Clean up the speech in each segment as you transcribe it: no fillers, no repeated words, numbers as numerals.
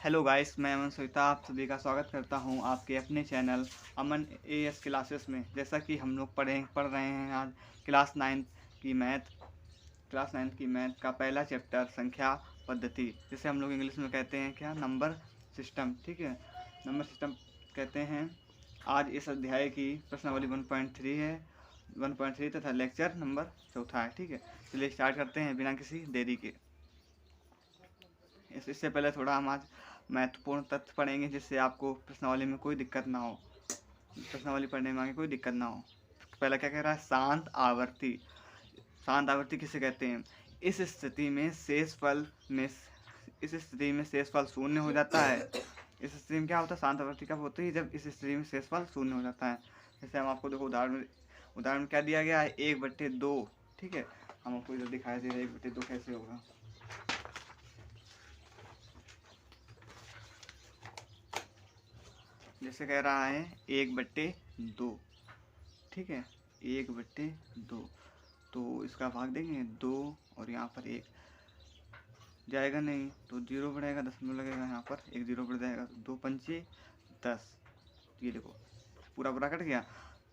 Hello guys, मैं अमन सोइता आप सभी का स्वागत करता हूं आपके अपने चैनल अमन एएस क्लासेस में। जैसा कि हम लोग पढ़ रहे हैं आज क्लास नाइन्थ की मैथ का पहला चैप्टर संख्या पद्धति, जिसे हम लोग इंग्लिश में कहते हैं क्या, नंबर सिस्टम। ठीक है, नंबर सिस्टम कहते हैं। आज इस अध्याय की प्रश्नावली 1.3 है, 1.3 तथा लेक्चर नंबर 4 है। ठीक है, चलिए स्टार्ट करते हैं बिना किसी देरी के। इससे पहले थोड़ा हम आज महत्वपूर्ण तथ्य पढ़ेंगे, जिससे आपको प्रश्नावली में कोई दिक्कत ना हो, प्रश्नावली पढ़ने में आगे कोई दिक्कत ना हो। पहला क्या कह रहा है, शांत आवर्ती। शांत आवर्ती किसे कहते हैं? इस स्थिति में शेषफल शून्य हो जाता है। इस स्थिति में क्या होता है, शांत आवर्ती कब होती है? जब इस स्थिति में शेषफल शून्य हो जाता है। जैसे हम आपको देखो उदाहरण क्या दिया गया है, 1/2। ठीक है, हम आपको इधर दिखाई दे रहे हैं 1/2 कैसे होगा। जैसे कह रहा है 1/2। ठीक है, 1/2, तो इसका भाग देंगे 2 और यहाँ पर 1 जाएगा नहीं तो 0 बढ़ेगा, दशमलव लगेगा, यहाँ पर 1 0 बढ़ जाएगा, तो 2 पंचे 10। ये देखो पूरा पूरा कट गया,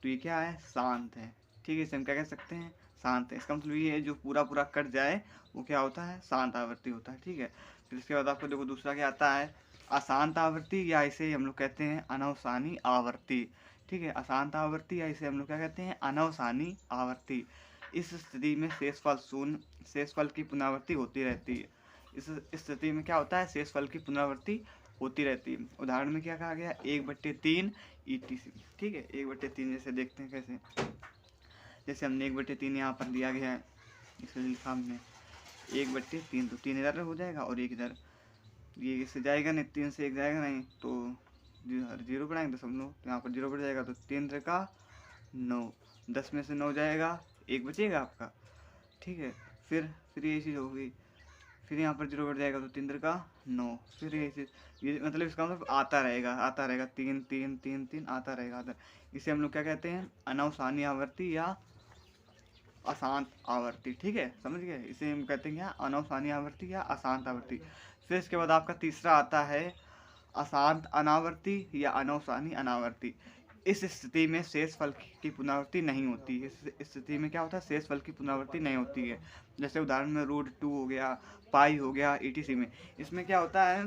तो ये क्या है, शांत है। ठीक है, इसे हम क्या कह सकते हैं, शांत है। इसका मतलब ये है जो पूरा पूरा कट जाए वो क्या होता है, शांत आवर्ती होता है। ठीक है, फिर इसके बाद आपको देखो दूसरा क्या आता है, अशांत आवर्ती, या इसे हम लोग कहते हैं अनवसानी आवर्ती। ठीक है, अशांत आवर्ती या इसे हम लोग क्या कहते हैं, अनवसानी आवर्ती। इस स्थिति में शेषफल की पुनरावृत्ति होती रहती है। इस स्थिति में क्या होता है, शेषफल की पुनरावृत्ति होती रहती है। उदाहरण में क्या कहा गया, 1/3 ETC। ठीक है, 1/3 जैसे देखते हैं कैसे, जैसे हमने 1/3 यहाँ पर दिया गया है, इसलिए लिखा हमने 1/3, तो 3 इधर हो जाएगा और 1 इधर, ये इससे जाएगा नहीं, 3 से 1 जाएगा नहीं, तो 0 बढ़ाएंगे दशमलव, तो यहाँ पर 0 बढ़ जाएगा, तो 3 त्रिका 9, 10 में से 9 जाएगा, 1 बचेगा आपका। ठीक है, फिर ये चीज़ होगी, फिर यहाँ पर 0 बढ़ जाएगा, तो 3 त्रिका 9, फिर ये चीज़, ये मतलब इसका मतलब आता रहेगा 3 3 3 3 आता रहेगा। इसे हम लोग क्या कहते हैं, अनवसानी आवर्ती या अशांत आवर्ती। ठीक है, समझ गए, इसे हम कहते हैं क्या, अनवसानी आवर्ती या अशांत आवर्ती। फिर इसके बाद आपका तीसरा आता है अशांत अनावर्ती या अनवसानी अनावर्ती। इस स्थिति में शेषफल की पुनरावृत्ति नहीं होती है। इस स्थिति में क्या होता है, शेषफल की पुनरावृत्ति नहीं होती है। जैसे उदाहरण में √2 हो गया, पाई हो गया, ETC में। इसमें क्या होता है,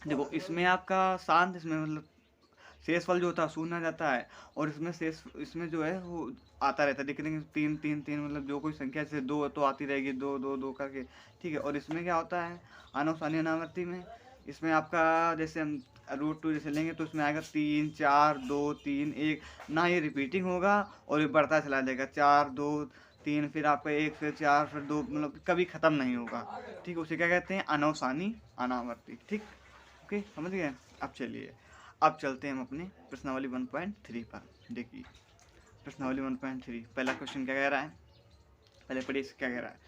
देखो इसमें आपका शांत, इसमें मतलब शेषफल जो होता है शून्य आ जाता है, और इसमें जो है वो आता रहता है, देखते 3 3 3, मतलब जो कोई संख्या जैसे 2 तो आती रहेगी, 2 2 2 करके। ठीक है, और इसमें क्या होता है, अनवसानी अनावर्ती में, इसमें आपका जैसे हम √2 जैसे लेंगे तो इसमें आएगा 3 4 2 3 1, ना ये रिपीटिंग होगा और ये बढ़ता चला जाएगा, 4 2 3, फिर आपका 1, फिर 4, फिर 2, मतलब कभी ख़त्म नहीं होगा। ठीक है, उसे क्या कहते हैं, अनवसानी अनावर्ती। ठीक, ओके, समझ गए। अब चलिए, अब चलते हैं हम अपने प्रश्नावली 1.3 पर। देखिए प्रश्नावली 1.3 पहला क्वेश्चन क्या कह रहा है, पहले पढ़िए क्या कह रहा है,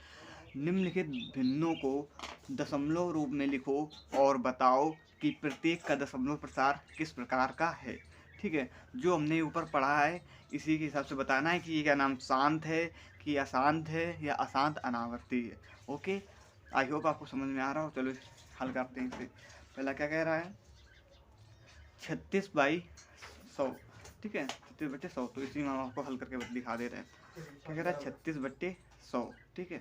निम्नलिखित भिन्नों को दशमलव रूप में लिखो और बताओ कि प्रत्येक का दशमलव प्रसार किस प्रकार का है। ठीक है, जो हमने ऊपर पढ़ा है इसी के हिसाब से बताना है कि ये क्या नाम, शांत है कि अशांत है या अशांत अनावर्ती है। ओके, आई होप आपको समझ में आ रहा हो। चलो हल करते हैं इसे। पहला क्या कह रहा है, 36/100। ठीक है, 36/100, तो इसी में हम आपको हल करके दिखा दे रहे हैं। क्या कह रहा है, 36/100। ठीक है,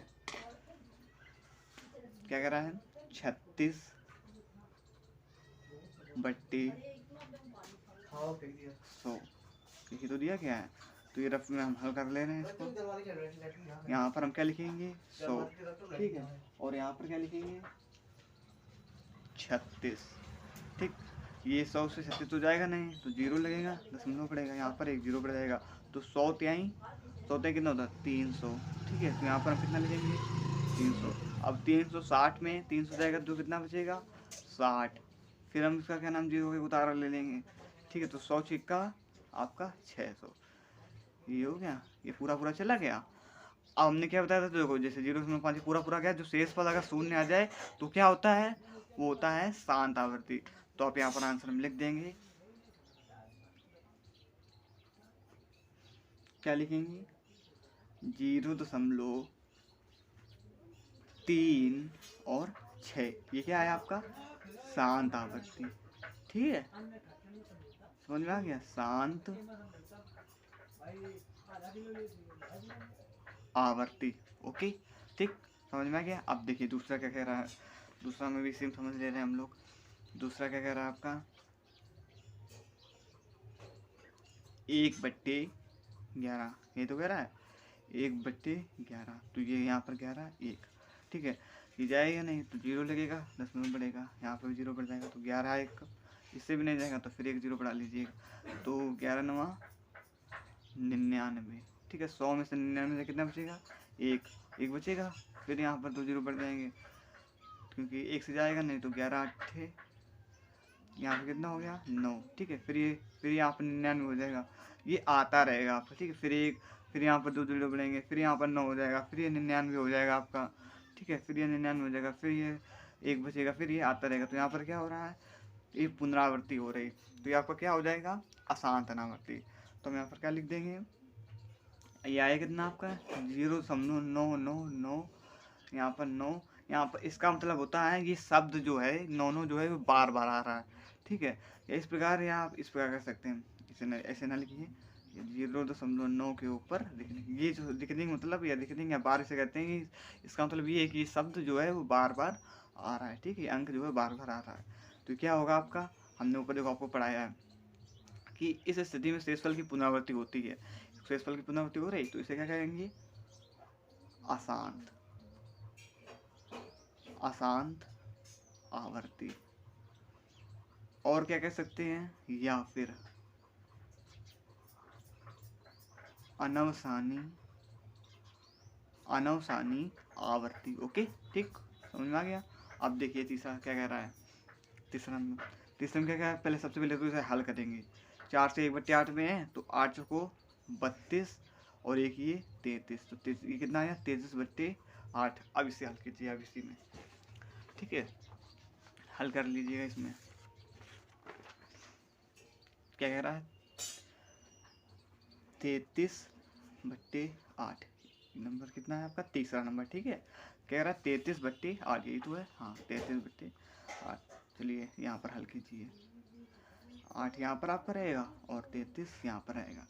क्या कह रहा है, 36/100, यही तो दिया गया है। तो ये रफ में हम हल कर ले रहे हैं इसको। यहाँ पर हम क्या लिखेंगे, 100। ठीक है, और यहाँ पर क्या लिखेंगे, 36। ठीक, ये 100 से 36 तो जाएगा नहीं, तो 0 लगेगा, दशमलव पड़ेगा, यहाँ पर 1 0 पड़ जाएगा, तो 100 त्याई 100 कितना होता है, 300। ठीक है, तो यहाँ पर हम कितना लिखेंगे, 300। अब 360 में 300 जाएगा तो कितना बचेगा, 60। फिर हम इसका क्या नाम, 0 के उतारा ले लेंगे। ठीक है, तो 100 छिक्का आपका 600। ये हो गया, ये पूरा पूरा चला गया। अब हमने क्या बताया था, तो देखो जैसे 0.5 पूरा पूरा गया, जो शेष पद अगर शून्य आ जाए तो क्या होता है, वो होता है शांत आवर्ती। तो आप यहाँ पर आंसर हम लिख देंगे, क्या लिखेंगे, 0.3 और 6, ये क्या है आपका शांत आवर्ती। ठीक है, समझ में आ गया, शांत आवर्ती। ओके, ठीक, समझ में आ गया। अब देखिए दूसरा क्या कह रहा है, दूसरा में भी सेम समझ ले रहे हैं हम लोग। दूसरा क्या कह रहा है आपका, 1/11, ये तो कह रहा है 1/11, तो ये यहाँ पर 11 1, ठीक है, ये जाएगा नहीं तो 0 लगेगा, दशमलव बढ़ेगा, यहाँ पर भी 0 बढ़ जाएगा, तो 11 1, इससे भी नहीं जाएगा तो फिर 1 0 बढ़ा लीजिएगा, तो 11 9 99, ठीक है। 100 में से 99 से कितना बचेगा, 1 बचेगा, फिर यहाँ पर 2 0 बढ़ जाएंगे क्योंकि 1 से जाएगा नहीं, तो 11 8, यहाँ पे कितना हो गया 9, ठीक है। फिर यहाँ पर 99 हो जाएगा, ये आता रहेगा आपका, ठीक है। फिर यहाँ पर 2 0 बढ़ेंगे, फिर यहाँ पर 9 हो जाएगा, फिर ये 99 हो जाएगा आपका, ठीक है। फिर ये 99 हो जाएगा, फिर ये 1 बचेगा, फिर ये आता रहेगा। तो यहाँ पर क्या हो रहा है, ये पुनरावृत्ति हो रही, तो ये आपका क्या हो जाएगा, अशांत अनावर्ती। तो हम यहाँ पर क्या लिख देंगे, ये आया कितना आपका 0.999, यहाँ पर 9, यहाँ पर इसका मतलब होता है ये शब्द जो है 9 जो है वो बार बार आ रहा है, ठीक है। या इस प्रकार, या आप इस प्रकार कर सकते हैं, इसे ऐसे ना लिखिए, 0.9 के ऊपर लिखने, ये जो लिखने का मतलब, या लिखने या बार से कहते हैं कि इसका मतलब ये है कि शब्द जो है वो बार बार आ रहा है, ठीक है, अंक जो है बार बार आ रहा है। तो क्या होगा आपका, हमने ऊपर देखो आपको पढ़ाया है कि इस स्थिति में शेषफल की पुनरावृत्ति होती है, शेषफल की पुनरावृत्ति हो रही, तो इसे क्या कहेंगे, अशांत अशांत आवर्ती। और क्या कह सकते हैं, या फिर अनवसानी आवर्ती। ओके, ठीक, समझ में आ गया। अब देखिए तीसरा क्या कह रहा है, तीसरा में क्या कह रहा है, पहले सबसे पहले तो इसे हल करेंगे। 4 से 1/8 में है, तो 8 को 32 और एक ये 33, तो ये कितना आया 33/8। अब इसे हल कीजिए, अब इसी में, ठीक है, हल कर लीजिएगा। इसमें क्या कह रहा है, 33/8, नंबर कितना है आपका, तीसरा नंबर, ठीक है। कह रहा है 33/8, यही तो है, हाँ 33/8। चलिए यहाँ पर हल कीजिए, 8 यहाँ पर आपका रहेगा और 33 यहाँ पर रहेगा,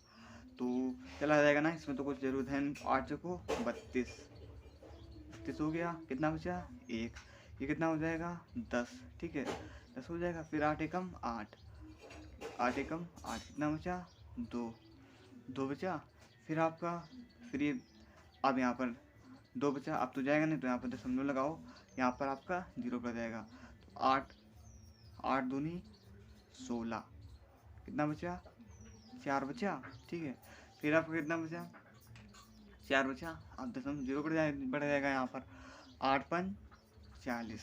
तो चला जाएगा ना, इसमें तो कुछ जरूरत है। 8 को 32 हो गया, कितना बचा 1, ये कितना हो जाएगा 10, ठीक है, 10 हो जाएगा। फिर 8 एकम 8, 8 एकम 8, कितना बचा 2 बचा। फिर आपका, फिर ये, अब यहाँ पर 2 बचा, अब तो जाएगा नहीं, तो यहाँ पर दशमलव लगाओ, यहाँ पर आपका 0 पर जाएगा, तो 8 दूनी 16, कितना बचा 4 बचा, ठीक है। फिर आपका कितना बचा 4 बचा, अब दशमलव 0 बढ़ जाएगा यहाँ पर, 8 5 40,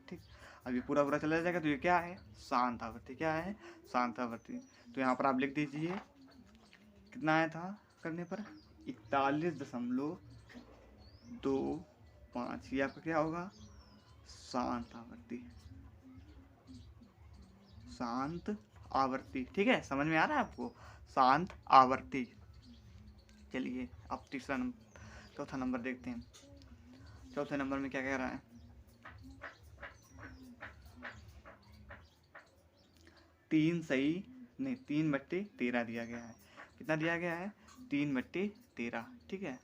ठीक। अब ये पूरा चला जाएगा, तो ये क्या है, शांत आवर्ती। क्या है, शांत आवर्ती। तो यहाँ पर आप लिख दीजिए कितना आया था करने पर, 41.25, ये आपका क्या होगा, शांत आवर्ती, शांत आवर्ती, ठीक है, समझ में आ रहा है आपको, शांत आवर्ती। चलिए अब चौथा नंबर देखते हैं। चौथे नंबर में क्या कह रहा है, 3/13 दिया गया है। कितना दिया गया है, 3/13, ठीक है,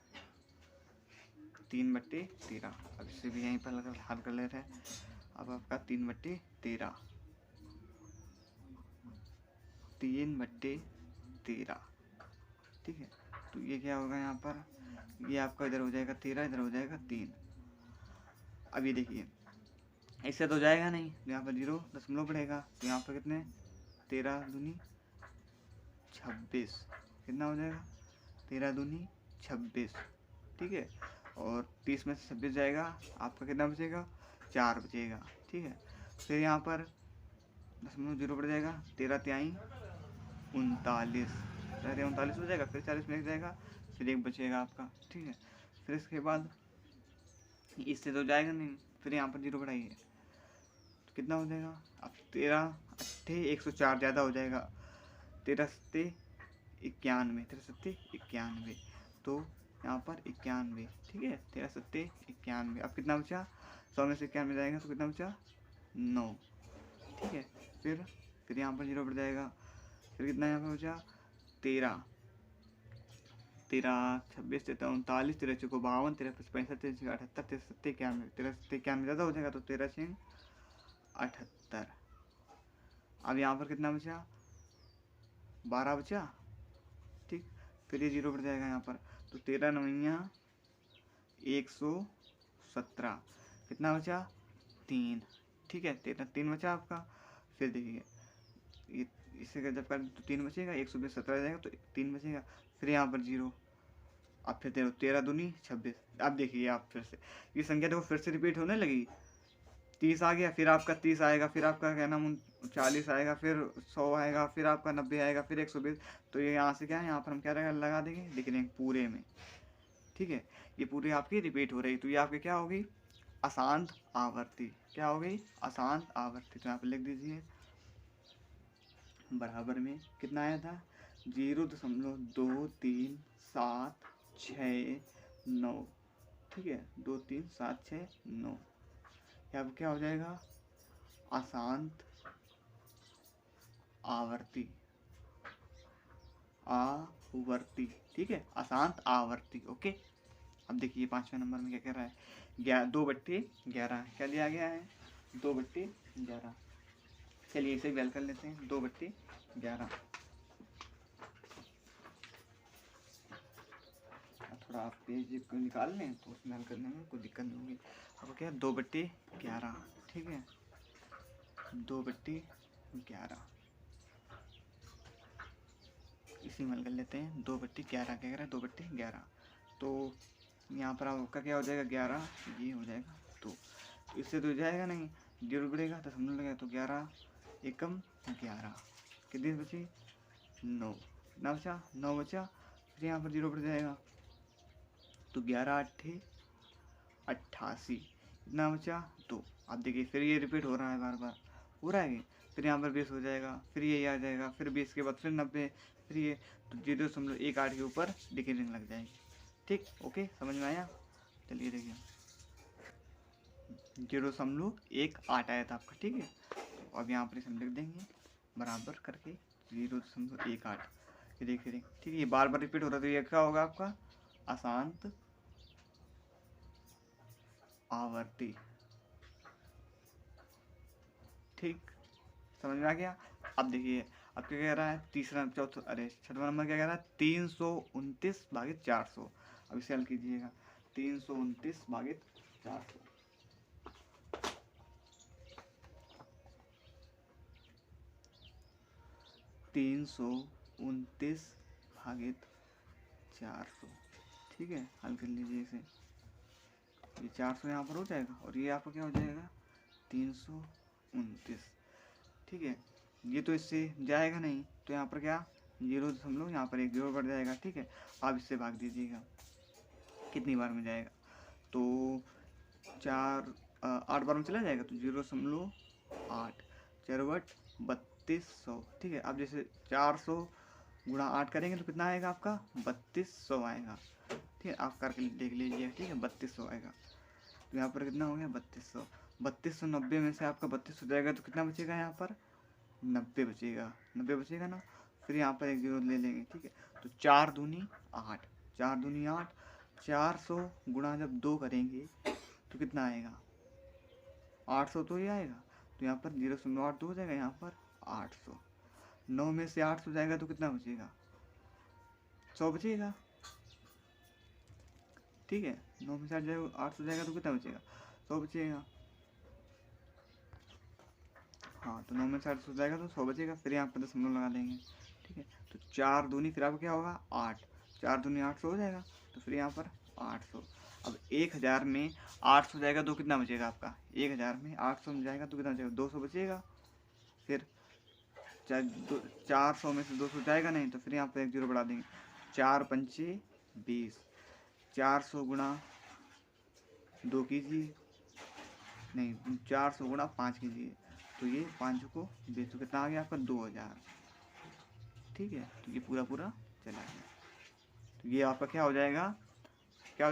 3/13। अब इससे भी यहीं पर हल कर लेते हैं। अब आपका 3/13, 3/13, ठीक है। तो ये क्या होगा यहाँ पर, ये आपका इधर हो जाएगा 13, इधर हो जाएगा 3। अब ये देखिए, इससे तो जाएगा नहीं, तो यहाँ पर 0 दशमलव बढ़ेगा, तो यहाँ पर कितने 13 दूनी 26, कितना हो जाएगा 13 दूनी 26, ठीक है। और 30 में से 26 जाएगा, आपका कितना बचेगा 4 बचेगा, ठीक है। फिर यहाँ पर दशमलव 0 बढ़ जाएगा, 13 तिहाई 39, 39 हो जाएगा, फिर 40 में एक जाएगा, फिर 1 बचेगा आपका, ठीक है। फिर इसके बाद इससे तो जाएगा नहीं, फिर यहाँ पर 0 बढ़ाइए, तो कितना हो जाएगा, अब 13 8 104 ज़्यादा हो जाएगा, 13 7 91, 13 7 91, तो यहाँ पर 91, ठीक है, 13 7 91। अब कितना बचा, 100 में से 91 जाएगा तो कितना बचा 9, ठीक है। फिर यहाँ पर 0 बढ़ जाएगा। फिर कितना यहाँ पर बचा 13, 26, 39, 13 चौको 52, 13 55, 13 78, 13 सत्ते 91, 13 सत्ते 91 ज़्यादा हो जाएगा तो 13 6 78। अब यहाँ पर कितना बचा 12 बचा, ठीक। फिर ये 0 बढ़ जाएगा यहाँ पर, तो 13 9 117, कितना बचा 3, ठीक है। 13 3 बचा आपका। फिर देखिए ये इससे जब कर तो 3 बचेगा, 120 17 जाएगा तो 3 बचेगा। फिर यहाँ पर 0, अब फिर 13 दूनी 26। अब देखिए आप फिर से ये संख्या देखो फिर से रिपीट होने लगी। 30 आ गया, फिर आपका 30 आएगा, फिर आपका क्या नाम 40 आएगा, फिर 100 आएगा, फिर आपका 90 आएगा, फिर 120। तो ये यहाँ से क्या है, यहाँ पर हम क्या लगा देंगे, लिख देंगे पूरे में, ठीक है। ये पूरी आपकी रिपीट हो रही, तो ये आपकी क्या होगी अशांत आवर्ती। क्या हो गई अशांत आवर्ती। तो यहाँ पर लिख दीजिए बराबर में कितना आया था 0.237669, ठीक है। 23769। अब क्या हो जाएगा अशांत आवर्ती, आवर्ती, ठीक है, अशांत आवर्ती। ओके। अब देखिए 5वें नंबर में क्या कह रहा है 2/11 क्या दिया गया है 2/11। चलिए इसे बेल कर लेते हैं 2/11। थोड़ा आप पेज को निकाल लें तो उसमें हल करने में कोई दिक्कत नहीं होगी। अब क्या 2/11, ठीक है 2/11 इसी में हल कर लेते हैं 2/11 क्या कह रहा है 2/11। तो यहाँ पर आपका क्या हो जाएगा 11, ये हो जाएगा 2। इससे तो जाएगा नहीं, 0 बढ़ेगा तो समझ लगेगा। तो 11 एकम 11, कितनी बची 9, ना बचा 9 बचा। फिर यहाँ पर 0 बढ़ जाएगा तो 11 8 88, इतना बचा 2। अब देखिए फिर ये रिपीट हो रहा है, बार बार हो रहा है। फिर यहाँ पर 20 हो जाएगा, फिर ये आ जाएगा, फिर 20 के बाद फिर 90, फिर ये, तो 0.18 के ऊपर डिक्रीजिंग लग जाएगी, ठीक। ओके समझ में आया। चलिए देखिए 0.18 आया था आपका, ठीक है। तो अब यहाँ पर इसे हम लिख देंगे बराबर करके 0.18। देखिए ठीक है, ये बार बार रिपीट हो रहा है तो ये क्या होगा आपका अशांत आवर्ती, ठीक समझ में आ गया। अब देखिए अब क्या कह रहा है छठवां नंबर क्या कह रहा है 329/400। अब इसे हल कीजिएगा 329/400। 329/400, ठीक है। हल कर लीजिए इसे, ये 400 यहाँ पर हो जाएगा और ये आपका क्या हो जाएगा 329, ठीक है। ये तो इससे जाएगा नहीं तो यहाँ पर क्या 0 यहाँ पर 1 0 बढ़ जाएगा, ठीक है। आप इससे भाग दीजिएगा कितनी बार में जाएगा, तो 8 बार में चला जाएगा तो 0.8 4/3200, ठीक है। अब जैसे 400 गुणा 8 करेंगे तो कितना आएगा आपका 3200 आएगा, ठीक है। आप करके देख लीजिए, ठीक है 3200 आएगा। तो यहाँ पर कितना हो गया 3200। 3290 में से आपका 3200 जाएगा तो कितना बचेगा यहाँ पर 90 बचेगा, 90 बचेगा ना। फिर यहाँ पर 1 0 ले लेंगे, ठीक है। तो 4 दूनी 8, 4 दूनी 8, 400 गुणा जब 2 करेंगे तो कितना आएगा 800 तो ही आएगा। तो यहाँ पर 0.82 हो जाएगा, यहाँ पर 800। 9 में से 800 जाएगा तो कितना बचेगा 100 बचेगा, ठीक है। 9 में से 800 जाएगा तो कितना बचेगा 100 बचेगा। हाँ तो 9 में से 800 जाएगा तो 100 बचेगा। फिर यहाँ पर दशमलव लगा देंगे, ठीक है। तो 4 दूनी फिर आपका क्या होगा 8, 4 दूनी 800 हो जाएगा। तो फिर यहाँ पर 800। अब 1000 में 800 जाएगा तो कितना बचेगा आपका 1000 में 800 में जाएगा तो कितना बचेगा 200 बचेगा। फिर 400 में से 200 जाएगा नहीं तो फिर यहाँ पर 1 0 बढ़ा देंगे, 4 पंचे 20, 400 गुणा 2 कीजिए, नहीं 400 गुणा 5 कीजिए, तो ये 5 को 20 तो कितना आ गया आपका 2000, ठीक है। तो ये पूरा पूरा चला गया। तो ये आपका क्या हो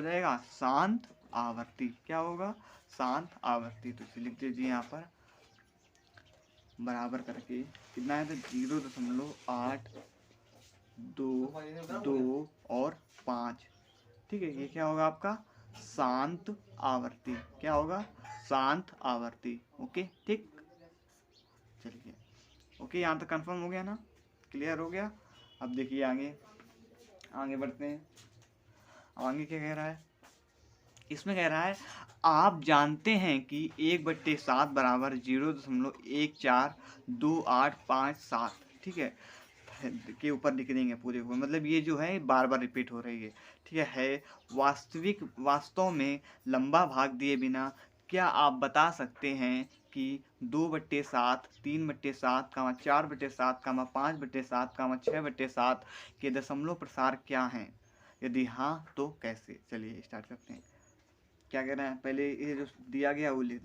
जाएगा शांत आवर्ती। क्या होगा शांत आवर्ती। तो इसे लिख दीजिए यहाँ पर बराबर करके कितना है तो 0.822 और 5। ठीक है, ये क्या होगा आपका शांत आवर्ती। क्या होगा शांत आवर्ती। ओके ठीक, चलिए ओके, यहाँ तक कंफर्म हो गया ना, क्लियर हो गया। अब देखिए आगे आगे बढ़ते हैं। आगे क्या कह रहा है, इसमें कह रहा है आप जानते हैं कि 1/7 बराबर 0.1428557। ठीक है, के ऊपर लिख देंगे पूरे को, मतलब ये जो है बार बार रिपीट हो रही है। ठीक है वास्तव में लंबा भाग दिए बिना क्या आप बता सकते हैं कि 2/7, 3/7, 4/7, 5/7, 6/7 के दशमलव प्रसार क्या हैं? यदि हाँ तो कैसे? चलिए स्टार्ट करते हैं। क्या कह रहे हैं, पहले ये जो दिया गया वो लिख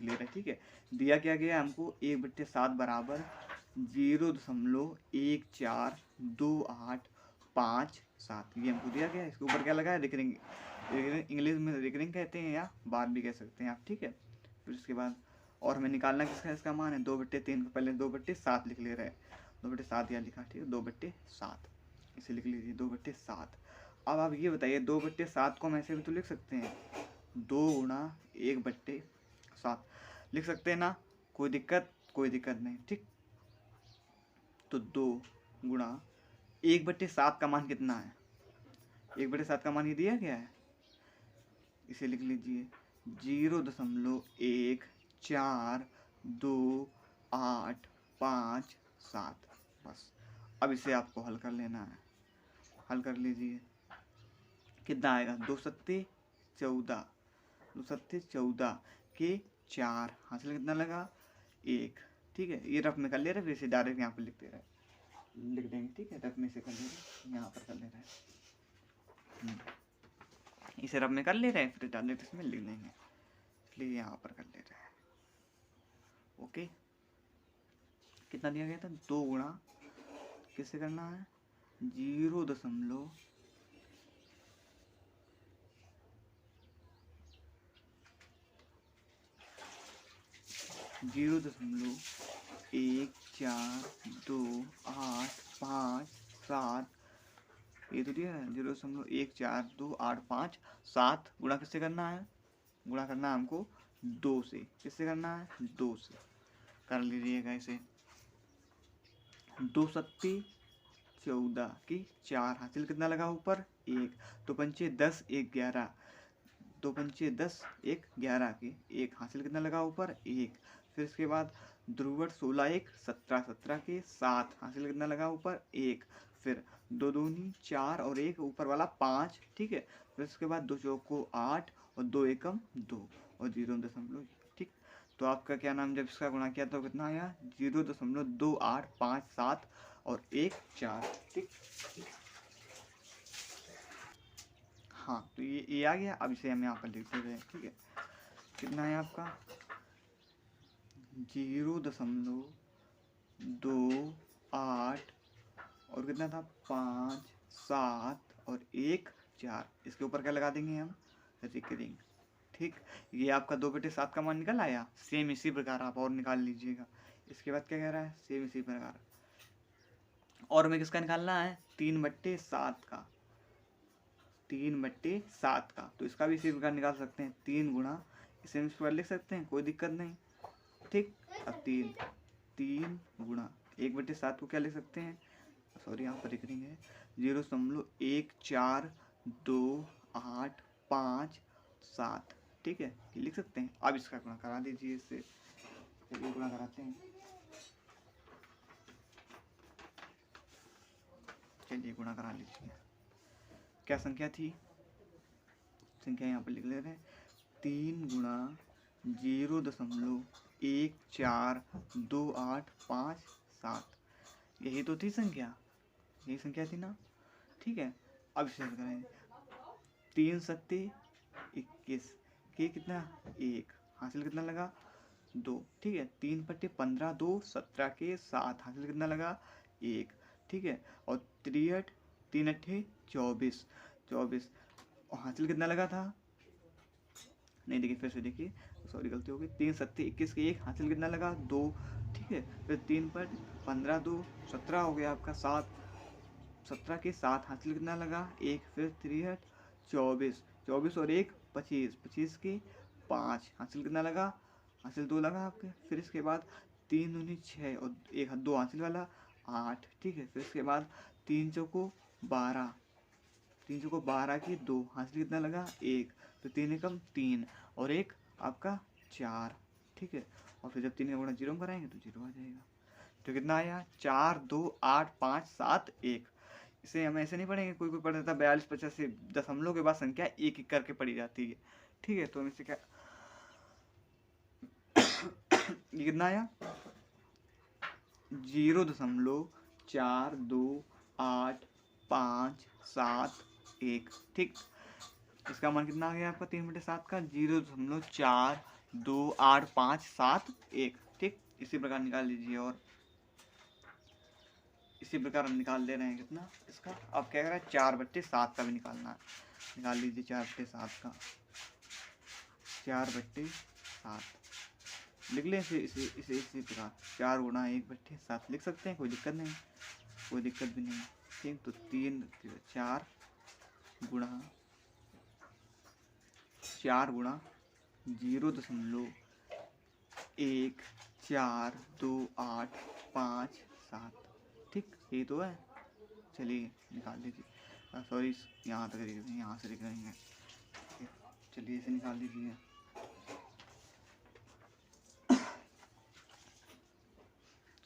ले रहे हैं। ठीक है, दिया क्या गया हमको 1/7 बराबर 0.1428557, ये हमको दिया गया है। इसके ऊपर क्या लगा है रिकरिंग, इंग्लिश में रिकरिंग कहते हैं या बार भी कह सकते हैं आप। ठीक है, फिर उसके बाद और हमें निकालना किसका, इसका मान है 2/3 का, पहले 2/7 लिख ले रहे हैं। 2/7 यहाँ लिखा, ठीक है 2/7 इसे लिख लीजिए 2/7। अब आप ये बताइए 2/7 को हम ऐसे भी तो लिख सकते हैं, 2 गुणा 1/7 लिख सकते हैं ना, कोई दिक्कत नहीं। ठीक, तो 2 गुणा 1/7 का मान कितना है, 1/7 का मान ये दिया गया है, इसे लिख लीजिए 0.1428557। बस अब इसे आपको हल कर लेना है, हल कर लीजिए। कितना आएगा 2 सत्ते 14, 2 सत्ते 14 के 4 हासिल कितना लगा 1। ठीक है, ये रफ में कर ले रहे, फिर इसे डायरेक्ट यहाँ पर लिख देंगे। ठीक है, रफ में से कर ले रहे, यहाँ पर कर ले रहे हैं, इसे रफ में कर ले रहे हैं, फिर डायरेक्ट इसमें लिख देंगे, इसलिए यहाँ पर कर ले रहे हैं। ओके, कितना दिया गया था 2 गुणा किससे करना है 0.1428557 ये तो दिया है 0.1428557 गुणा किससे करना है, गुणा करना है हमको 2 से। किससे करना है 2 से, कर लीजिएगा इसे। 2 सत्ते 14 की 4 हासिल कितना लगा ऊपर 1, 2 पंचे 10 1 11, 2 पंचे 10 1 11 के 1 हासिल कितना लगा ऊपर 1। फिर इसके बाद ध्रुवट 16 1 17, 17 के 7 हासिल कितना लगा ऊपर 1। फिर 2 दूनी 4 और 1 ऊपर वाला 5। ठीक है, फिर उसके बाद 2 चौको 8 और 2 एकम 2 और 0., ठीक। तो आपका क्या नाम, जब इसका गुणा किया तो कितना आया 0.2857 और 1 4। ठीक, हाँ तो ये आ गया। अब इसे हम यहाँ पर लिख देते हैं। ठीक है, कितना है आपका 0.28 और कितना था 5 7 और 1 4, इसके ऊपर क्या लगा देंगे हम रिकरिंग। ठीक, ये आपका 2/7 का मान निकल आया। सेम इसी प्रकार आप और निकाल लीजिएगा। इसके बाद क्या कह रहा है सेम इसी प्रकार, और हमें किसका निकालना है 3/7 का, 3/7 का। तो इसका भी इसी प्रकार निकाल सकते हैं, 3 गुणा इसे हम इस पर लिख सकते हैं, कोई दिक्कत नहीं। ठीक, अब 3 गुणा 1/7 को क्या लिख सकते हैं, सॉरी यहाँ पर रिकरिंग है 0.1428557। ठीक है, ये लिख सकते हैं। अब इसका गुणा करा दीजिए इससे, चलिए गुणा कराते हैं। चलिए गुणा करा लीजिए। क्या संख्या थी, संख्या यहाँ पर लिख ले रहे हैं 3 गुणा 0.1428557, यही तो थी संख्या, यही संख्या थी ना। ठीक है, अब इसे हल करेंगे 3 सत्ते 21 के कितना 1 हासिल कितना लगा 2। ठीक है, 3/15 2 17 के 7 हासिल कितना लगा 1। ठीक है, और 3 8 24 24 और हासिल कितना लगा था, नहीं देखिए फिर से देखिए, सॉरी गलती हो गई, 3 सत्ते 21 के 1 हासिल कितना लगा 2। ठीक ठीक है। फिर 3 पर 15 2 17 हो गया आपका 7, 17 के 7 हासिल कितना लगा 1, फिर 3 24, 24 और 1 25, 25 के 5 हासिल कितना लगा, हासिल 2 लगा आपके। फिर इसके बाद 3 दूनी 6 और 1 2 हासिल वाला 8, ठीक है। फिर इसके बाद 3 चौको 12, 3 चौको 12 की 2 हासिल कितना लगा 1, तो 3 एकम 3 और 1 आपका 4, ठीक है। और फिर जब 3 का गुणा 0 कराएंगे तो 0 आ जाएगा। तो कितना आया 4 2 8 5 7 1। इसे हम ऐसे नहीं पढ़ेंगे, कोई पढ़ देता 42 85 दशमलव के बाद संख्या एक एक करके पढ़ी जाती है, ठीक है। तो हम इसे क्या ये कितना आया 0.428571, ठीक। इसका मान कितना आ गया आपका 3/7 का 0.428571, ठीक। इसी प्रकार निकाल लीजिए। और इसी प्रकार हम निकाल ले रहे हैं कितना इसका। अब क्या करें 4/7 का भी निकालना है, निकाल लीजिए 4/7 का। 4/7 लिख लें इसी प्रकार 4 गुणा 1/7 लिख सकते हैं, कोई दिक्कत नहीं, कोई दिक्कत भी नहीं, ठीक। तो 4 गुणा 0.142857, ठीक। यही तो है। चलिए निकाल लीजिए, सॉरी यहाँ तक यहाँ से लिख रहे हैं, चलिए इसे निकाल लीजिए।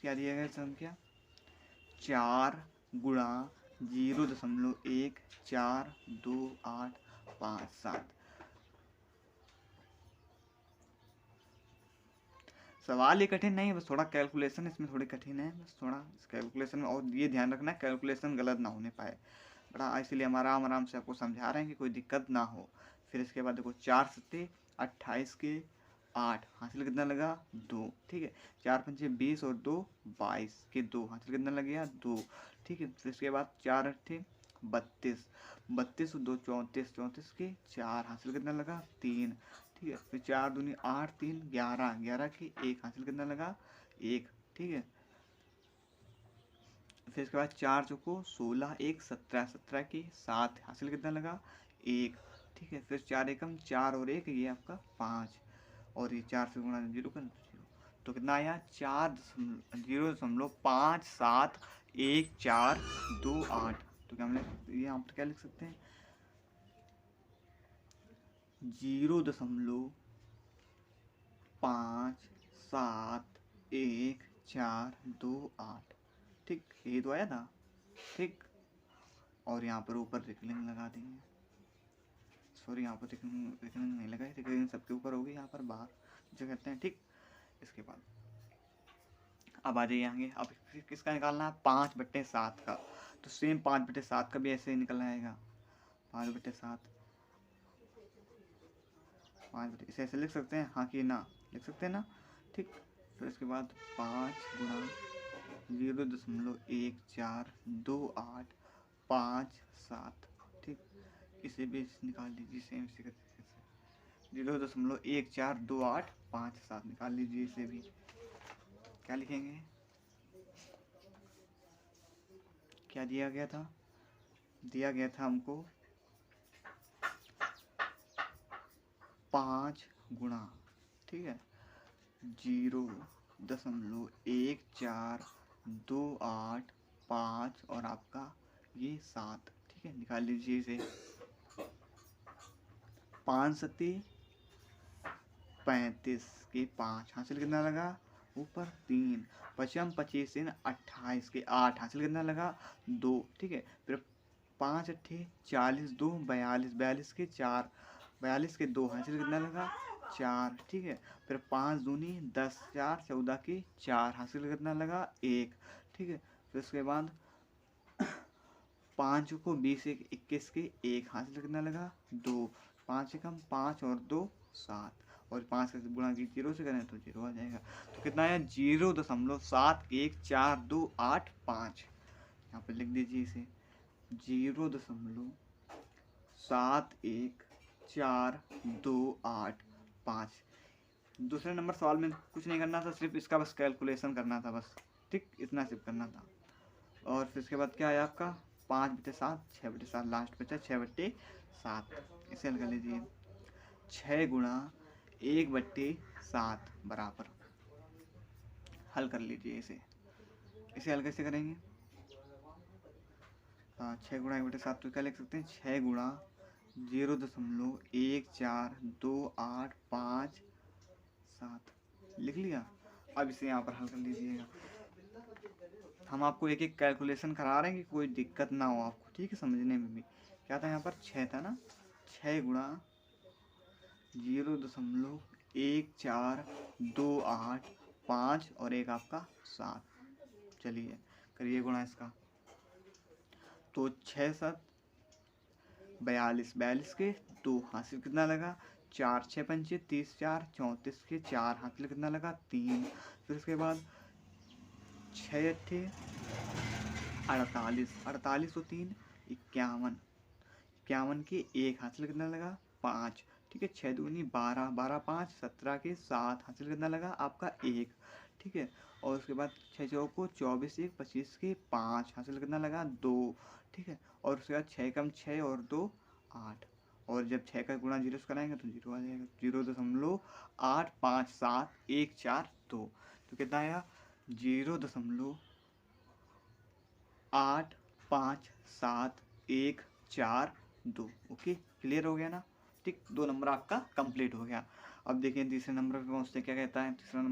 क्या दिया गया संख्या 4 गुणा 0.142857। सवाल ये कठिन नहीं है, बस थोड़ा कैलकुलेशन इसमें थोड़ी कठिन है, बस थोड़ा इस कैलकुलेशन में, और ये ध्यान रखना है कैलकुलेशन गलत ना होने पाए बड़ा, इसलिए हम आराम आराम से आपको समझा रहे हैं कि कोई दिक्कत ना हो। फिर इसके बाद देखो 4 सत्ते 28 के 8 हासिल कितना लगा 2, ठीक है। 4 पंचे 20 और 2 22 के 2 हासिल कितना लग गया 2, ठीक है। फिर इसके बाद 4 अट्ठे 32, 32 और 2 34, 34 के 4 हासिल कितना लगा 3, ठीक है। फिर 4 दूनी 8 3 11, 11 की 1 हासिल कितना लगा 1, ठीक है। फिर इसके बाद 4 चौको 16 1 17, 17 की 7 हासिल कितना लगा 1, ठीक है। फिर 4 एकम 4 और 1 ये आपका 5, और ये 4 से गुणा 0 कर 0, तो कितना आया 0.571428। तो क्या हम यहाँ पर क्या लिख सकते हैं 0.571428, ठीक। यही तो आया था, ठीक। और यहाँ पर ऊपर रिकलिंग लगा देंगे, सॉरी यहाँ पर रिकलिंग नहीं लगाई, रिकलिंग सबके ऊपर होगी, यहाँ पर बाहर जो कहते हैं, ठीक। इसके बाद अब आ जाइए आगे। अब किसका निकालना है 5/7 का, तो सेम 5/7 का भी ऐसे ही निकल आएगा 5/7, इसे ऐसे लिख सकते हैं, हाँ कि ना लिख सकते हैं ना, ठीक। फिर इसके बाद 5 गुणा 0.142857, ठीक। इसे भी निकाल लीजिए सेम इसी तरीके से 0.142857 निकाल लीजिए। इसे भी क्या लिखेंगे, क्या दिया गया था, दिया गया था हमको 5 गुणा, ठीक है 0.1428 और आपका ये 7, ठीक है। निकाल लीजिए इसे 5 सत्ती 35 के 5 हासिल कितना लगा ऊपर 3, 55 25 से 28 के 8 हासिल कितना लगा 2, ठीक है। फिर 5 अट्ठे 40 2 42, 42 के 4, 42 के 2 हासिल कितना लगा 4, ठीक है। फिर 5 दूनी 10 4 14 के 4 हासिल कितना लगा 1, ठीक है। फिर उसके बाद 5 को 20 21 के 1 हासिल कितना लगा 2, 5 से कम 5 और 2 7, और 5 का गुणा की 0 से करें तो 0 आ जाएगा। तो कितना आया 0.71428, यहाँ पे लिख दीजिए इसे 0.71428। दूसरे नंबर सवाल में कुछ नहीं करना था, सिर्फ इसका बस कैलकुलेशन करना था बस, ठीक, इतना सिर्फ करना था। और फिर इसके बाद क्या आया आपका 5/7, 6/7, लास्ट बचा 6/7। इसे हल कर लीजिए, 6 × 1/7 बराबर, हल कर लीजिए इसे। इसे हल कैसे करेंगे? 6 × 1/7 तो क्या लिख सकते हैं, 6 × 0.1428557 लिख लिया। अब इसे यहाँ पर हल कर लीजिएगा। हम आपको एक एक कैलकुलेशन करा रहे हैं कि कोई दिक्कत ना हो आपको, ठीक है, समझने में भी। क्या था यहाँ पर 6 था ना, 6 × 0.14285 और एक आपका 7। चलिए करिए गुणा इसका, तो 6×7 42, 42 के 2 हासिल कितना लगा 4, 6×5 30, 4 34 के 4 हासिल कितना लगा 3। फिर उसके बाद 6×8 48, 48 और 3 51, 51 के 1 हासिल कितना लगा 5, ठीक है। 6×2 12, 12 5 17 के 7 हासिल कितना लगा आपका 1, ठीक है। और उसके बाद 6×4 24, 1 25 के 5 हासिल कितना लगा 2, ठीक है। और उसके बाद 6 × 6 और 2 8, और जब 6 का गुणा 0 से कराएंगे तो 0 आ जाएगा, 0.857142। तो कितना आया 0.857142। ओके, क्लियर हो गया ना, ठीक। 2 नंबर आपका कंप्लीट हो गया। अब देखिए तीसरे नंबर पे पहुँचते क्या कहता है। तीसरा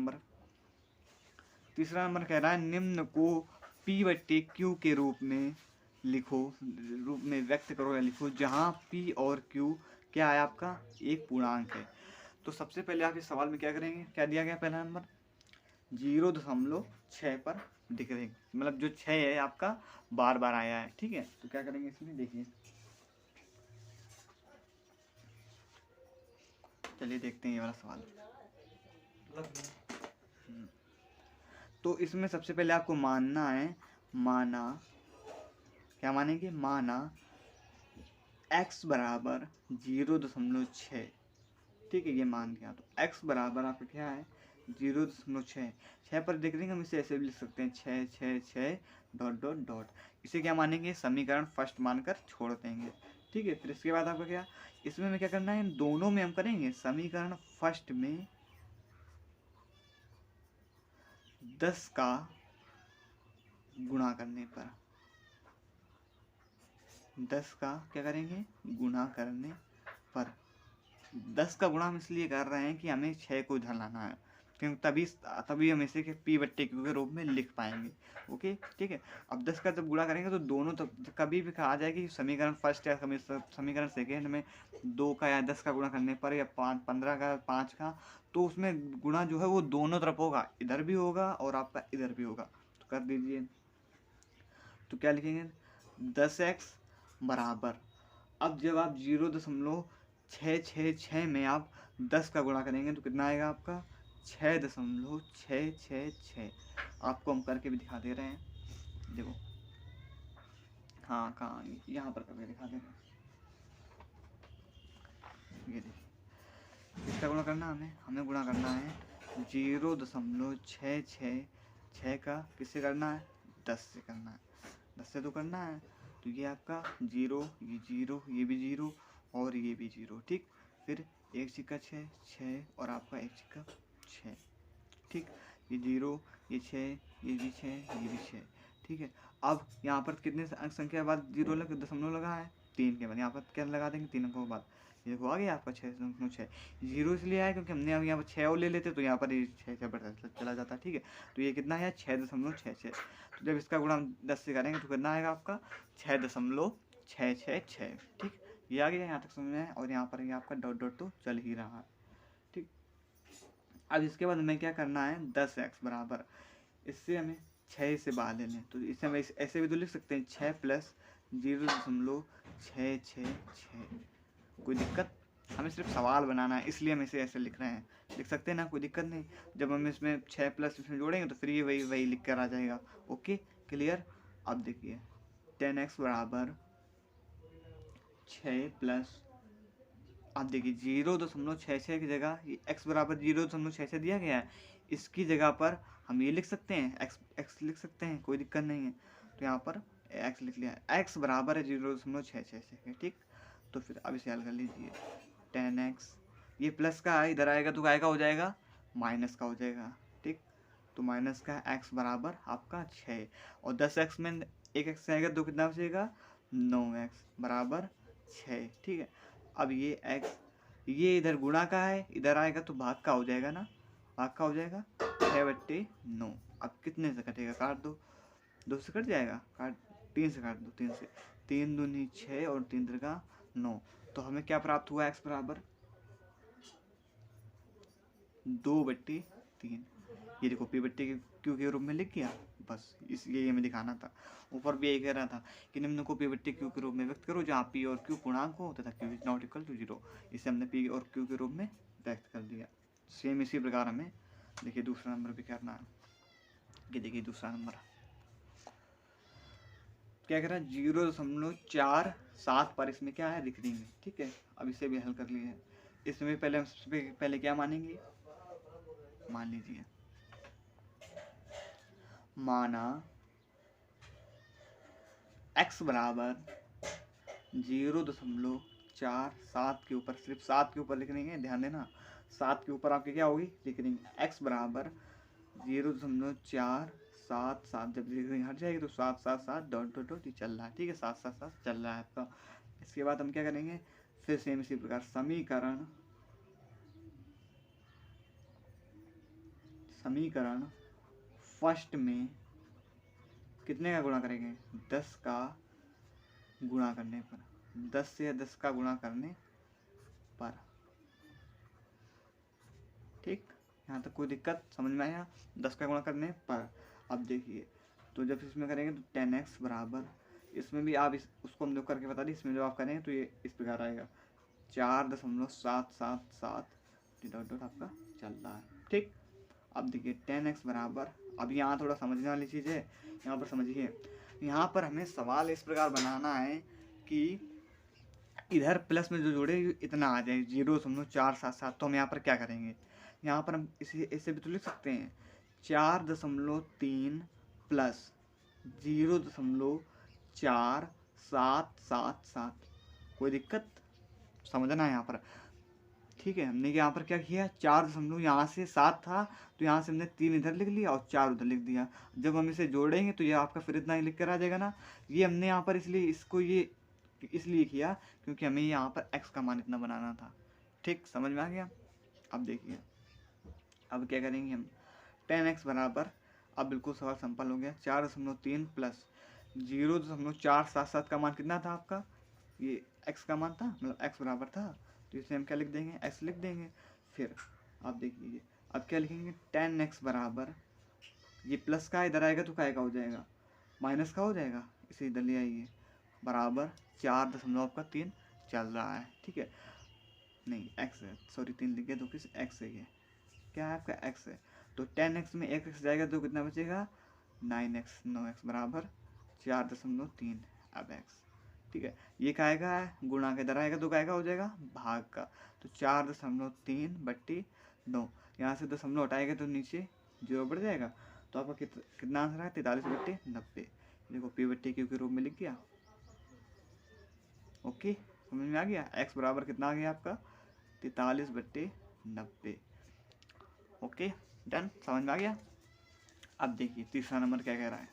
नंबर कह रहा है निम्न को P/Q के रूप में लिखो, रूप में व्यक्त करो या लिखो, जहाँ P और Q क्या है आपका एक पूर्णांक है। तो सबसे पहले आप इस सवाल में क्या करेंगे, क्या दिया गया पहला नंबर 0.6 पर दिख रहे, मतलब जो 6 है आपका बार बार आया है, ठीक है। तो क्या करेंगे इसमें, देखिए चलिए देखते हैं ये वाला सवाल। तो इसमें सबसे पहले आपको मानना है, माना क्या मानेंगे, माना x बराबर 0.6, ठीक है, ये मान गया। तो x बराबर आपका क्या है 0.6, 6 पर देख रहे हैं, हम इसे ऐसे भी लिख सकते हैं 6 6 6 डॉट डॉट डॉट। इसे क्या मानेंगे, समीकरण फर्स्ट मानकर छोड़ देंगे, ठीक है। फिर इसके बाद आपका क्या, इसमें हमें क्या करना है, दोनों में हम करेंगे समीकरण फर्स्ट में 10 का गुणा करने पर, 10 का क्या करेंगे गुणा करने पर। 10 का गुणा हम इसलिए कर रहे हैं कि हमें 6 को इधर लाना है, क्योंकि तभी हम इसे P/Q के रूप में लिख पाएंगे। ओके, ठीक है। अब 10 का जब गुणा करेंगे तो दोनों तो कभी भी कहा जाए कि समीकरण फर्स्ट या समीकरण सेकेंड में 2 का या 10 का गुणा करने पर या 15 का 5 का, तो उसमें गुणा जो है वो दोनों तरफ होगा, इधर भी होगा और आपका इधर भी होगा। तो कर दीजिए, तो क्या लिखेंगे 10x बराबर, अब जब आप 0.666 में आप 10 का गुणा करेंगे तो कितना आएगा आपका 6.666। आपको हम करके भी दिखा दे रहे हैं, देखो, हाँ कहाँ, यहाँ पर करके दिखा दे रहे हैं, ये देखिए। इसका गुणा करना हमें गुणा करना है 0.666 का किससे करना है 10 से करना है, 10 से तो करना है। तो ये आपका 0, ये 0, ये भी 0 और ये भी 0, ठीक। फिर 1 सिक्का 6 6 और आपका 1 सिक्का 6, ठीक। ये 0, ये 6, ये भी 6, ये भी 6, ठीक है। अब यहाँ पर कितने अंक संख्या के बाद 0 लगा, दशमलव लगा है 3 के बाद, यहाँ पर क्या लगा देंगे 3 अंकों के बाद, ये आ गया आपका 6.6। 0 इसलिए आया क्योंकि हमने अब यहाँ पर 6 और ले लेते तो यहाँ पर ये 6 से बढ़ता चला जाता, ठीक है। तो ये कितना है 6.66। तो जब इसका गुणा 10 से करेंगे तो कितना आएगा आपका 6.666, ठीक। ये आ गया यहाँ तक समझ में है, और यहाँ पर ये आपका डॉट डॉट तो चल ही रहा है, ठीक। अब इसके बाद हमें क्या करना है 10x बराबर, इससे हमें 6 से बाहर ले लें, तो इसे हम ऐसे भी तो लिख सकते हैं 6 + 0.666। कोई दिक्कत, हमें सिर्फ सवाल बनाना है इसलिए हम इसे ऐसे लिख रहे हैं, लिख सकते हैं ना, कोई दिक्कत नहीं। जब हम इसमें 6 प्लस इसमें जोड़ेंगे तो फिर ये वही लिख कर आ जाएगा। Okay, clear. अब देखिए 10x बराबर 6 + आप देखिए 0.66 की जगह ये x बराबर 0.66 दिया गया है, इसकी जगह पर हम ये लिख सकते हैं, x लिख सकते हैं, कोई दिक्कत नहीं है। तो यहाँ पर x लिख लिया, x बराबर है 0.66 के, ठीक। तो फिर अब इसे हल कर लीजिए, 10x, ये प्लस का है, इधर आएगा तो काय का हो जाएगा, माइनस का हो जाएगा, ठीक। तो माइनस का x बराबर आपका 6, और 10x में एक x आएगा तो कितना बचेगा, 9x बराबर 6, ठीक है। अब ये x, ये इधर गुणा का है, इधर आएगा तो भाग का हो जाएगा ना, भाग का हो जाएगा, 6/9। अब कितने से कटेगा, काट दो, 2 से कट जाएगा, काट 3 से काट दो, 3 से, 3 दूनी 6 और 3 त्रिका 9। तो हमें क्या प्राप्त हुआ, x बराबर 2/3। ये देखो p/q के रूप में लिख किया, बस ये हमें दिखाना था। ऊपर भी यही कह रहा था कि निम्न को p/q के रूप में व्यक्त करो जहाँ p और q पूर्णांक हो तथा q is not equal to 0। इसे हमने p और q के रूप में व्यक्त कर दिया। सेम इसी प्रकार हमें देखिए दूसरा नंबर भी करना है। कि देखिए दूसरा नंबर क्या कह रहा है, 0.47 पर इसमें क्या है, रिकरिंग है, ठीक है। अब इसे भी हल कर लिए है। इसमें पहले क्या मानेंगे, मान लीजिए, माना x बराबर 0.47 के ऊपर, सिर्फ 7 के ऊपर लिख लेंगे, ध्यान देना 7 के ऊपर आपकी क्या होगी, रिकरिंग। x बराबर 0.477, जब रिकरिंग हट जाएगी तो 777 डॉट डॉट डॉट चल रहा है, ठीक है, 777 चल रहा है आपका। इसके बाद हम क्या करेंगे, फिर सेम इसी प्रकार समीकरण फर्स्ट में कितने का गुणा करेंगे, 10 का गुणा करने पर, 10 से 10 का गुणा करने पर, ठीक। यहाँ तक कोई दिक्कत समझ में आया, 10 का गुणा करने पर। अब देखिए, तो जब इसमें करेंगे तो 10x बराबर, इसमें भी आप उसको हम लोग करके बता दी, इसमें जब आप करेंगे तो ये इस प्रकार आएगा 4.777 डॉट डॉट आपका चल रहा है, ठीक। अब देखिए 10x बराबर, अब यहाँ थोड़ा समझने वाली चीज़ है, यहाँ पर समझिए, यहाँ पर हमें सवाल इस प्रकार बनाना है कि इधर प्लस में जो जोड़े इतना आ जाए 0.477। तो हम यहाँ पर क्या करेंगे, यहाँ पर हम इसे भी तो लिख सकते हैं, 4.3 प्लस 0.4777। कोई दिक्कत समझना है यहाँ पर, ठीक है। हमने यहाँ पर क्या किया, 4 यहाँ से 7 था तो यहाँ से हमने 3 इधर लिख लिया और 4 उधर लिख दिया। जब हम इसे जोड़ेंगे तो ये आपका फिर इतना ही लिख कर आ जाएगा ना। ये हमने यहाँ पर इसलिए इसको ये इसलिए किया क्योंकि हमें यहाँ पर x का मान इतना बनाना था, ठीक, समझ में आ गया। अब देखिए, अब क्या करेंगे हम, 10x बराबर, अब बिल्कुल सवाल सिंपल हो गया, 4.3 प्लस 0.477 का मान कितना था आपका, ये x का मान था, मतलब x बराबर था, तो इसे हम क्या लिख देंगे, x लिख देंगे। फिर आप देखिए अब क्या लिखेंगे, 10x बराबर, ये प्लस का इधर आएगा तो काय का हो जाएगा, माइनस का हो जाएगा, इसे इधर ले आइए, बराबर 4.3 चल रहा है, ठीक है, नहीं x है, सॉरी 3 लिख गया तो किस x है, ये क्या है आपका x है। तो 10x में एक x जाएगा तो कितना बचेगा, 9x बराबर 4.3 अब x, ठीक है। ये काय का है, गुणा के इधर आएगा तो काय का हो जाएगा, भाग का। तो 4.3/9, यहाँ से दशमलव हटाएगा तो नीचे 0 बढ़ जाएगा, तो आपका कितना आंसर है, 43/90। देखो p/q के रूप में लिख गया, ओके, समझ में आ गया। x बराबर कितना आ गया आपका, 43/90, ओके, डन, समझ में आ गया। अब देखिए तीसरा नंबर क्या कह रहा है,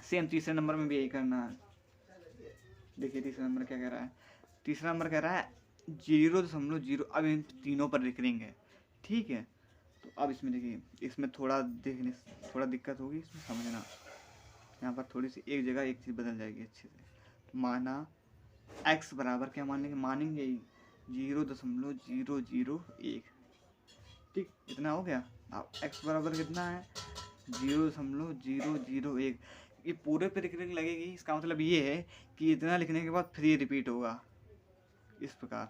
सेम तीसरे नंबर में भी यही करना है। देखिए तीसरा नंबर क्या कह रहा है, तीसरा नंबर कह रहा है 0.0, अब इन तीनों पर रिकरिंग है, ठीक है। तो अब इसमें देखिए, इसमें थोड़ा दिक्कत होगी, इसमें समझना, यहाँ पर थोड़ी सी एक जगह एक चीज़ बदल जाएगी अच्छे से। तो माना x बराबर क्या मानेंगे 0.001, ठीक, इतना हो गया। अब x बराबर कितना है, 0.001, ये पूरे पे रिकरिंग लगेगी, इसका मतलब ये है कि इतना लिखने के बाद फ्री रिपीट होगा, इस प्रकार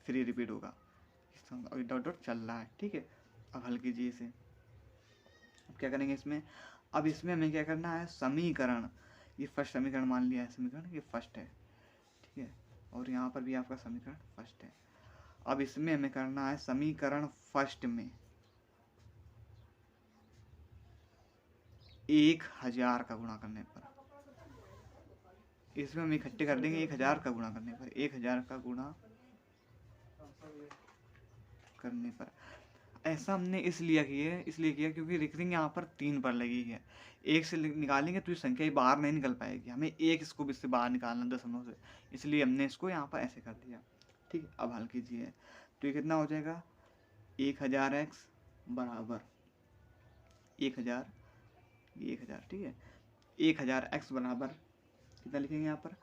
फ्री रिपीट होगा, अभी डॉट डॉट चल रहा है, ठीक है। अब हल कीजिए इसे, अब क्या करेंगे इसमें, अब इसमें हमें क्या करना है, समीकरण, ये फर्स्ट समीकरण मान लिया है, समीकरण ये फर्स्ट है, ठीक है, और यहाँ पर भी आपका समीकरण फर्स्ट है। अब इसमें हमें करना है समीकरण फर्स्ट में 1000 का गुणा करने पर, इसमें हम इकट्ठे कर देंगे 1000 का गुणा करने पर, 1000 का गुणा करने पर। ऐसा हमने इसलिए किया क्योंकि रिकरिंग यहाँ पर 3 पर लगी है। 1 से निकालेंगे तो ये संख्या बाहर नहीं निकल पाएगी, हमें 1 इसको भी इससे बाहर निकालना दशमलव से, इसलिए हमने इसको यहाँ पर ऐसे कर दिया। ठीक है, अब हल कीजिए तो ये कितना हो जाएगा 1000x बराबर 1000, ठीक है, 1000x बराबर कितना लिखेंगे यहाँ पर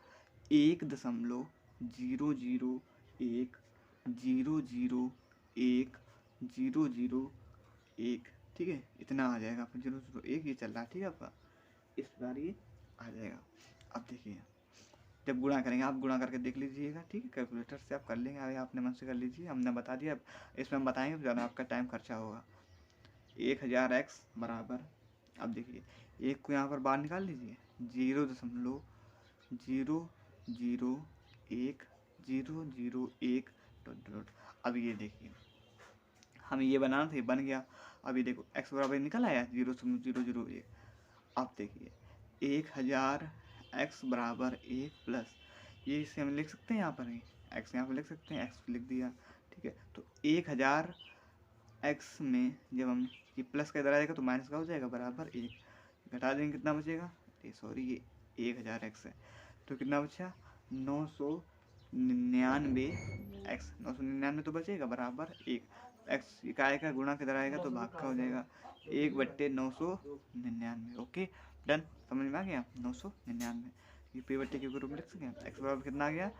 1.001001001, ठीक है, इतना आ जाएगा आपका 001, ये चल रहा है। ठीक है, आपका इस बार ये आ जाएगा। अब देखिए जब गुणा करेंगे, आप गुणा करके देख लीजिएगा, ठीक है, कैलकुलेटर से आप कर लेंगे, अभी आपने मन से कर लीजिए, हमने बता दिया। अब इसमें हम बताएंगे तो ज़्यादा आपका टाइम खर्चा होगा। 1000x बराबर, अब देखिए 1 को यहाँ पर बाहर निकाल लीजिए, 0.001 डॉट। अब ये देखिए हमें ये बनाना था, ये बन गया। अभी देखो x बराबर निकल आया 0.001। अब देखिए 1000x बराबर 1 प्लस, ये इसे हम लिख सकते हैं यहाँ पर, x यहाँ पर लिख सकते हैं, x लिख दिया। ठीक है, तो 1000x में जब हम ये प्लस का इधर आएगा तो माइनस का हो जाएगा बराबर 1, घटा देंगे कितना बचेगा, सॉरी ये 1000x है तो कितना बचा 999x, 999 तो बचेगा बराबर 1, x का आएगा गुणा किधर आएगा तो भाग का हो जाएगा 1/999। ओके डन, समझ में आ गया 999, ये p बट्टे के रूप में लिख सकते हैं। x बराबर कितना आ गया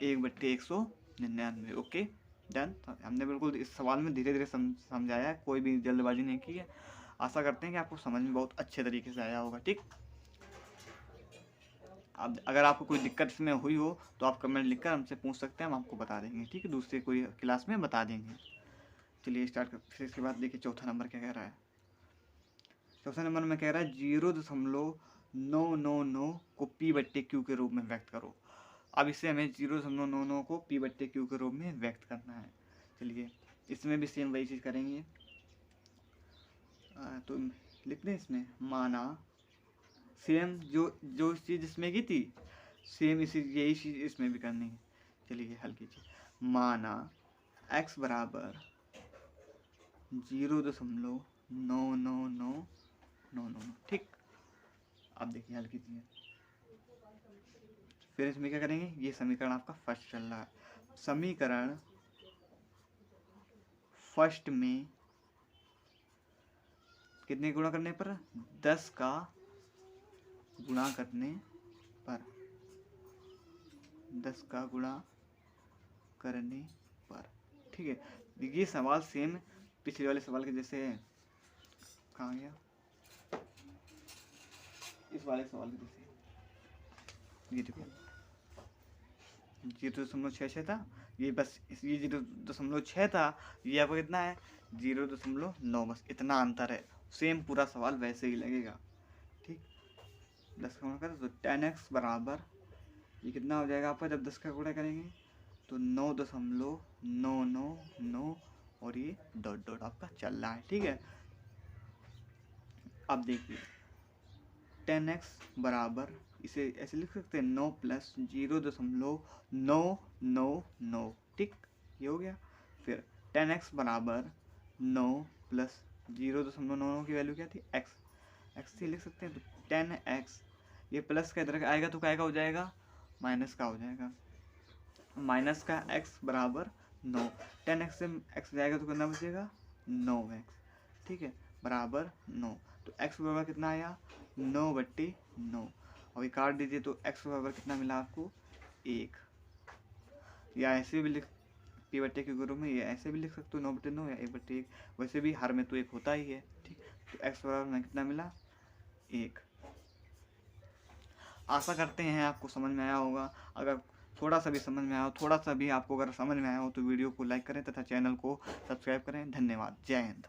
1/199। ओके डन, हमने बिल्कुल इस सवाल में धीरे धीरे समझाया है, कोई भी जल्दबाजी नहीं की है। आशा करते हैं कि आपको समझ में बहुत अच्छे तरीके से आया होगा। ठीक, अब अगर आपको कोई दिक्कत इसमें हुई हो तो आप कमेंट लिखकर हमसे पूछ सकते हैं, हम आपको बता देंगे। ठीक है, दूसरे कोई क्लास में बता देंगे। चलिए स्टार्ट कर, फिर इसके बाद देखिए चौथा नंबर क्या कह रहा है। चौथा नंबर में कह रहा है 0.999 को p/q के रूप में व्यक्त करो। अब इससे हमें 0.99 को p/q के रूप में व्यक्त करना है। चलिए इसमें भी सेम वही चीज़ करेंगे, तो लिख दें इसमें, माना सेम जो चीज़ इसमें की थी सेम यही चीज़ इसमें भी करनी है। चलिए हल कीजिए, माना x बराबर 0.99999। ठीक, अब देखिए हल कीजिए, फिर इसमें क्या करेंगे, ये समीकरण आपका फर्स्ट चल रहा है, समीकरण फर्स्ट में कितने गुणा करने पर 10 का गुणा करने पर, 10 का गुणा करने पर। ठीक है, ये सवाल सेम पिछले वाले सवाल के जैसे है, कहाँ गया, इस वाले सवाल के जैसे, ये देखो 0.66 था, ये बस ये 0.6 था, ये आपको कितना है 0.9, बस इतना अंतर है। सेम पूरा सवाल वैसे ही लगेगा। ठीक, 10 का गुणा करें तो 10x बराबर, ये कितना हो जाएगा आपका जब 10 का गुणा करेंगे तो 9.999 और ये डॉट डॉट आपका चल रहा है। ठीक है, अब देखिए 10x बराबर, इसे ऐसे लिख सकते हैं 9 प्लस 0.999। ठीक, ये हो गया। फिर 10x बराबर 9 प्लस 0.99 की वैल्यू क्या थी x से लिख सकते हैं, तो 10x, ये प्लस का इधर आएगा तो क्या हो जाएगा माइनस का हो जाएगा, माइनस का x बराबर 9, 10x से x जाएगा तो कितना बचेगा 9x। ठीक है, बराबर 9, तो x बराबर कितना आया 9/9, और ये काट दीजिए तो x बराबर कितना मिला आपको 1, या ऐसे भी लिख p/q के रूप में, ये ऐसे भी लिख सकते हो 9/9 या 1/1, वैसे भी हर में तो 1 होता ही है। ठीक, तो x बराबर में कितना मिला 1। आशा करते हैं आपको समझ में आया होगा। अगर थोड़ा सा भी समझ में आया हो, थोड़ा सा भी आपको अगर समझ में आया हो तो वीडियो को लाइक करें तथा चैनल को सब्सक्राइब करें। धन्यवाद, जय हिंद।